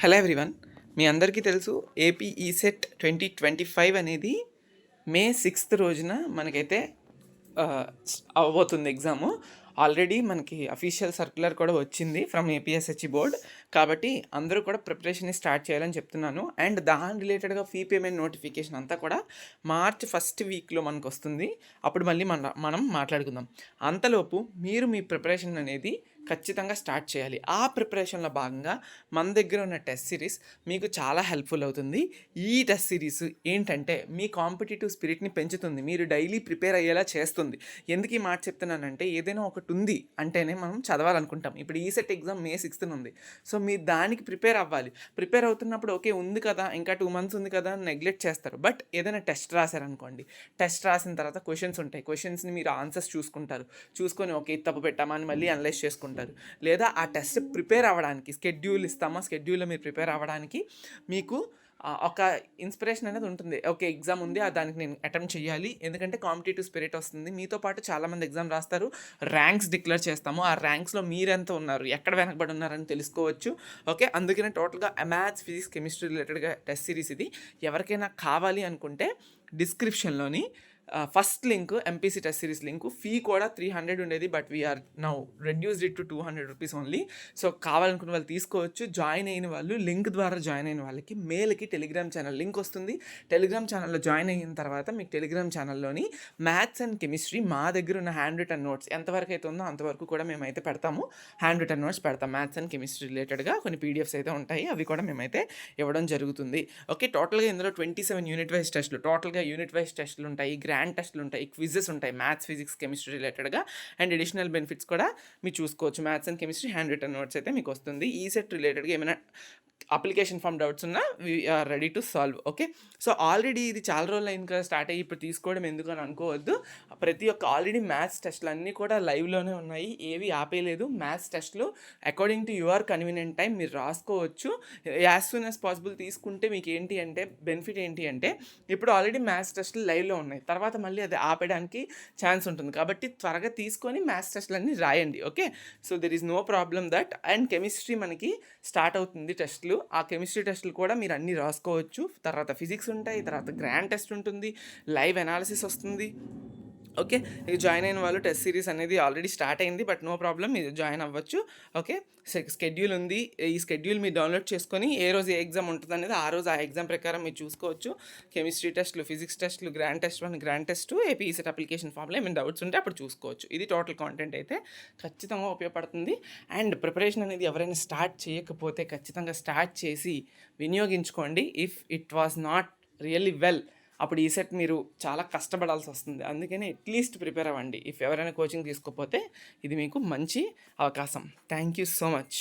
Hello everyone, మీ అందరికీ తెలుసు AP ECET 2025 అనేది మే 6th రోజున మనకైతే అవబోతుంది ఎగ్జాము. ఆల్రెడీ మనకి అఫీషియల్ సర్క్యులర్ కూడా వచ్చింది ఫ్రమ్ ఏపీఎస్హెచ్ఈ బోర్డ్. కాబట్టి అందరూ కూడా ప్రిపరేషన్ని స్టార్ట్ చేయాలని చెప్తున్నాను. అండ్ దాని రిలేటెడ్గా ఫీ పేమెంట్ నోటిఫికేషన్ అంతా కూడా మార్చ్ ఫస్ట్ వీక్లో మనకు వస్తుంది. అప్పుడు మళ్ళీ మనం మాట్లాడుకుందాం. అంతలోపు మీరు మీ ప్రిపరేషన్ అనేది ఖచ్చితంగా స్టార్ట్ చేయాలి. ఆ ప్రిపరేషన్లో భాగంగా మన దగ్గర ఉన్న టెస్ట్ సిరీస్ మీకు చాలా హెల్ప్ఫుల్ అవుతుంది. ఈ టెస్ట్ సిరీస్ ఏంటంటే మీ కాంపిటేటివ్ స్పిరిట్ని పెంచుతుంది, మీరు డైలీ ప్రిపేర్ అయ్యేలా చేస్తుంది. ఎందుకు ఈ మాట చెప్తున్నానంటే, ఏదైనా ఒకటి ఉంది అంటేనే మనం చదవాలనుకుంటాం. ఇప్పుడు ఈసెట్ ఎగ్జామ్ మే 6th ఉంది. సో మీరు దానికి ప్రిపేర్ అవ్వాలి. ప్రిపేర్ అవుతున్నప్పుడు ఓకే ఉంది కదా, ఇంకా 2 months ఉంది కదా అని నెగ్లెక్ట్ చేస్తారు. బట్ ఏదైనా టెస్ట్ రాశారనుకోండి, టెస్ట్ రాసిన తర్వాత క్వశ్చన్స్ ఉంటాయి. క్వశ్చన్స్ని మీరు ఆన్సర్స్ చూసుకొని ఓకే తప్పు పెట్టామా అని మళ్ళీ అనలైజ్ చేసుకుంటారు. లేదా ఆ టెస్ట్ ప్రిపేర్ అవ్వడానికి స్కెడ్యూల్ ఇస్తామా, స్కెడ్యూల్లో మీరు ప్రిపేర్ అవ్వడానికి మీకు ఒక ఇన్స్పిరేషన్ అనేది ఉంటుంది. ఓకే ఎగ్జామ్ ఉంది, దానికి నేను అటెంప్ట్ చేయాలి. ఎందుకంటే కాంపిటేటివ్ స్పిరిట్ వస్తుంది. మీతో పాటు చాలామంది ఎగ్జామ్ రాస్తారు, ర్యాంక్స్ డిక్లేర్ చేస్తాము. ఆ ర్యాంక్స్లో మీరెంత ఉన్నారు, ఎక్కడ వెనకబడి ఉన్నారని తెలుసుకోవచ్చు. ఓకే, అందుకనే టోటల్గా మ్యాథ్స్, ఫిజిక్స్, కెమిస్ట్రీ రిలేటెడ్గా టెస్ట్ సిరీస్ ఇది. ఎవరికైనా కావాలి అనుకుంటే డిస్క్రిప్షన్లోని first link MPC test series link. Fee కూడా 300 ఉండేది, but we are now reduced it to 200 rupees only. So కావాలనుకున్న వాళ్ళు తీసుకోవచ్చు. జాయిన్ అయిన వాళ్ళు, లింక్ ద్వారా జాయిన్ అయిన వాళ్ళకి మెయిల్కి టెలిగ్రామ్ ఛానల్ లింక్ వస్తుంది. టెలిగ్రామ్ ఛానల్లో జాయిన్ అయిన తర్వాత మీకు టెలిగ్రామ్ ఛానల్లోని మ్యాథ్స్ అండ్ కెమిస్ట్రీ మా దగ్గర ఉన్న హ్యాండ్ రిటన్ నోట్స్ ఎంతవరకు అయితే ఉందో అంతవరకు కూడా మేమైతే పెడతాము. హ్యాండ్ రిటన్ నోట్స్ పెడతాం. మ్యాథ్స్ అండ్ కెమిస్ట్రీ రిలేటెడ్గా కొన్ని పీడిఎఫ్స్ అయితే ఉంటాయి, అవి కూడా మేమైతే ఇవ్వడం జరుగుతుంది. ఓకే, టోటల్గా ఇందులో 27 యూనిట్ వైజ్ టెస్టులు, టోటల్గా యూనిట్ వైజ్ టెస్టులు ఉంటాయి, గ్రాండ్ టెస్టులు ఉంటాయి, క్విజెస్ ఉంటాయి మ్యాథ్స్, ఫిజిక్స్, కెమిస్ట్రీ రిలేటెడ్గా. అండ్ అడిషనల్ బెనిఫిట్స్ కూడా మీరు చూసుకోవచ్చు. Maths and chemistry hand written notes అయితే మీకు వస్తుంది. ఈ సెట్ రిలేటెడ్గా ఏమైనా అప్లికేషన్ ఫామ్ డౌట్స్ ఉన్నా we're ready to solve. Okay, so already ఇది చాలా రోజులు అయింది కదా స్టార్ట్ అయ్యి, ఇప్పుడు తీసుకోవడం ఎందుకు అని అనుకోవద్దు. ప్రతి ఒక్క ఆల్రెడీ మ్యాథ్స్ టెస్టులు అన్నీ కూడా లైవ్లోనే ఉన్నాయి, ఏవి ఆపేయలేదు. మ్యాథ్స్ టెస్ట్లు according to your convenient time మీరు రాసుకోవచ్చు. యాజ్ సూన్ యాజ్ పాసిబుల్ తీసుకుంటే మీకు ఏంటి అంటే బెనిఫిట్ ఏంటి అంటే, ఇప్పుడు ఆల్రెడీ మ్యాథ్స్ టెస్టులు లైవ్లో ఉన్నాయి, తర్వాత మళ్ళీ అది ఆపేయడానికి ఛాన్స్ ఉంటుంది. కాబట్టి త్వరగా తీసుకొని మ్యాథ్స్ టెస్టులు అన్నీ రాయండి. Okay, so there is no problem that. And chemistry మనకి స్టార్ట్ అవుతుంది టెస్టులు. ఆ కెమిస్ట్రీ టెస్టులు కూడా మీరు అన్నీ రాసుకోవచ్చు. తర్వాత ఫిజిక్స్ ఉంటాయి, తర్వాత గ్రాండ్ టెస్ట్ ఉంటుంది, లైవ్ అనాలిసిస్ వస్తుంది. ఓకే, ఇది జాయిన్ అయిన వాళ్ళు టెస్ట్ సిరీస్ అనేది ఆల్రెడీ స్టార్ట్ అయింది, బట్ నో ప్రాబ్లం, మీరు జాయిన్ అవ్వచ్చు. ఓకే, స్కెడ్యూల్ ఉంది. ఈ స్కెడ్యూల్ మీరు డౌన్లోడ్ చేసుకొని ఏ రోజు ఏ ఎగ్జామ్ ఉంటుంది అనేది ఆ రోజు ఆ ఎగ్జామ్ ప్రకారం మీరు చూసుకోవచ్చు. కెమిస్ట్రీ టెస్టులు, ఫిజిక్స్ టెస్టులు, grand test 1, grand test, AP ECET application ఫామ్లో ఏమైనా డౌట్స్ ఉంటే అప్పుడు చూసుకోవచ్చు. ఇది టోటల్ కాంటెంట్ అయితే ఖచ్చితంగా ఉపయోగపడుతుంది. అండ్ ప్రిపరేషన్ అనేది ఎవరైనా స్టార్ట్ చేయకపోతే ఖచ్చితంగా స్టార్ట్ చేసి వినియోగించుకోండి. If it was not really well, అప్పుడు ఈ సెట్ మీరు చాలా కష్టపడాల్సి వస్తుంది. అందుకని అట్లీస్ట్ ప్రిపేర్ అవ్వండి. ఇఫ్ ఎవరైనా కోచింగ్ తీసుకోకపోతే ఇది మీకు మంచి అవకాశం. Thank you so much.